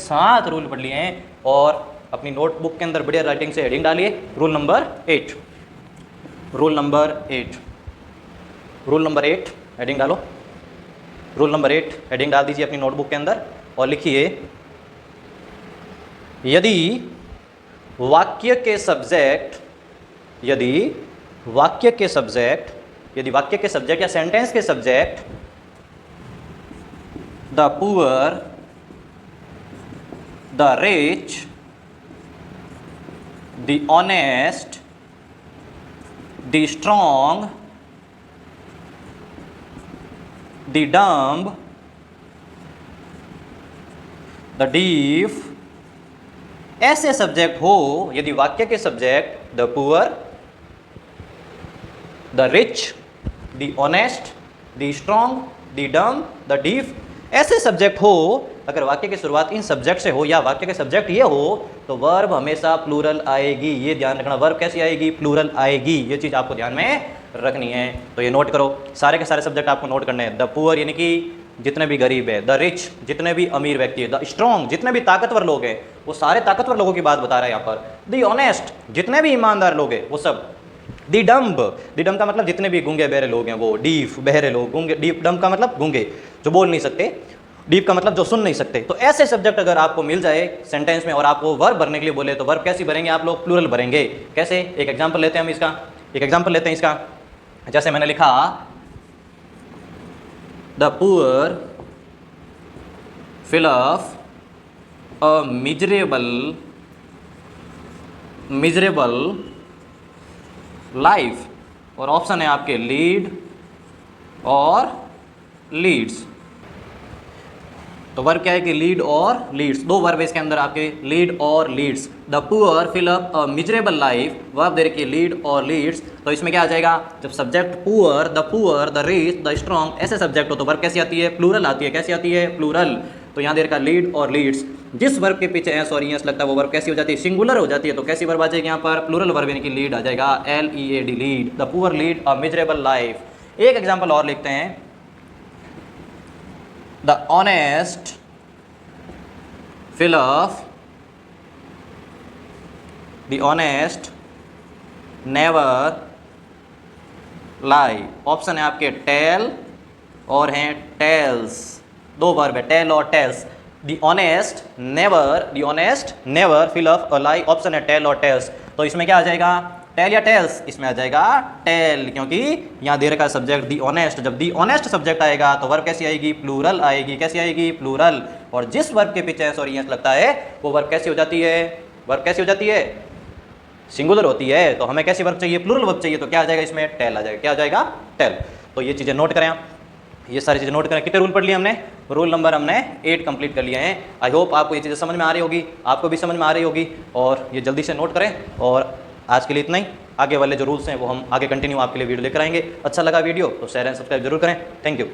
साथ रूल पढ़ लिए हैं और अपनी नोटबुक के अंदर बढ़िया राइटिंग से हेडिंग डालिए। Rule number 8, rule number 8, rule number 8 heading डालो। रूल नंबर 8 हेडिंग डाल दीजिए अपनी नोटबुक के अंदर और लिखिए, यदि वाक्य के सब्जेक्ट या सेंटेंस के subject the poor, the rich, the honest, the strong, the dumb, the deaf, ऐसे सब्जेक्ट हो, यदि वाक्य के subject the poor, the rich, the honest, the strong, the dumb, the deaf, ऐसे सब्जेक्ट हो, अगर वाक्य की शुरुआत इन सब्जेक्ट से हो या वाक्य के सब्जेक्ट ये हो तो वर्ब हमेशा प्लूरल आएगी। ये ध्यान रखना, वर्ब कैसी आएगी? प्लूरल आएगी। ये चीज़ आपको ध्यान में रखनी है। तो ये नोट करो, सारे के सारे सब्जेक्ट आपको नोट करने हैं। द पुअर यानी कि जितने भी गरीब है, द रिच जितने भी अमीर व्यक्ति है, द स्ट्रॉन्ग जितने भी ताकतवर लोग हैं, वो सारे ताकतवर लोगों की बात बता रहा है यहाँ पर। द ऑनेस्ट जितने भी ईमानदार लोग हैं वो सब। द डम्ब, द डम्ब का मतलब जितने भी गूंगे बहरे लोग हैं वो। डीफ बहरे लोग, गूंगे, डीफ डम्ब का मतलब गूंगे जो बोल नहीं सकते, डीप का मतलब जो सुन नहीं सकते। तो ऐसे सब्जेक्ट अगर आपको मिल जाए सेंटेंस में और आपको वर्ब भरने के लिए बोले तो वर्ब कैसी भरेंगे आप लोग? प्लूरल भरेंगे। कैसे? एक एग्जांपल लेते हैं हम इसका, एक एग्जांपल लेते हैं इसका। जैसे मैंने लिखा, the poor fill of a miserable life, और ऑप्शन है आपके लीड और लीड्स। तो वर्ब क्या है कि लीड और लीड्स, दो वर्ब है इसके अंदर आपके, लीड और leads. The poor fill up a miserable life, verb दे रखी है लीड और लीड्स। तो इसमें क्या आ जाएगा? जब subject poor, the rich, the strong ऐसे सब्जेक्ट हो तो वर्ब कैसी आती है? प्लूरल आती है। कैसी आती है? प्लूरल। तो यहाँ दे रखा लीड और लीड्स। जिस वर्ब के पीछे एस और ईएस लगता है वो वर्ब कैसी हो जाती है? सिंगुलर हो जाती है। तो कैसी वर्ब आ जाएगी यहाँ पर? प्लूरल वर्ब यानी कि लीड आ जाएगा, LEAD, lead. The poor lead a miserable life. एक एग्जाम्पल और लिखते हैं, the honest fill of, the honest never lie। Option है आपके टेल और हैं टेल्स, दो वर्ब है टेल और tells. the honest never fill of a lie, option है टेल और टेल्स। तो इसमें क्या आ जाएगा? टेल या टेल्स? इसमें आ जाएगा टेल, क्योंकि यहाँ दे रखा सब्जेक्ट दी ऑनेस्ट। जब दी ऑनेस्ट सब्जेक्ट आएगा तो वर्ब कैसी आएगी? प्लूरल आएगी। कैसी आएगी? प्लूरल। और जिस वर्ब के पीछे एस और ईएस लगता है वो वर्ब कैसी हो जाती है? वर्ब कैसी हो जाती है? सिंगुलर होती है। तो हमें कैसी वर्ब चाहिए? प्लूरल वर्ब चाहिए। तो क्या आ जाएगा इसमें? टेल आ जाएगा। क्या आ जाएगा? टेल। तो ये चीज़ें नोट करें आप, ये सारी चीज़ें नोट करें। कितने रूल पढ़ लिए हमने? रूल नंबर हमने 8 कंप्लीट कर लिए हैं। आई होप आपको ये चीज़ें समझ में आ रही होगी, आपको भी समझ में आ रही होगी, और ये जल्दी से नोट करें। और आज के लिए इतना ही, आगे वाले जो रूल्स हैं वो हम आगे कंटिन्यू आपके लिए वीडियो लेकर आएंगे। अच्छा लगा वीडियो तो शेयर एंड सब्सक्राइब जरूर करें। Thank you.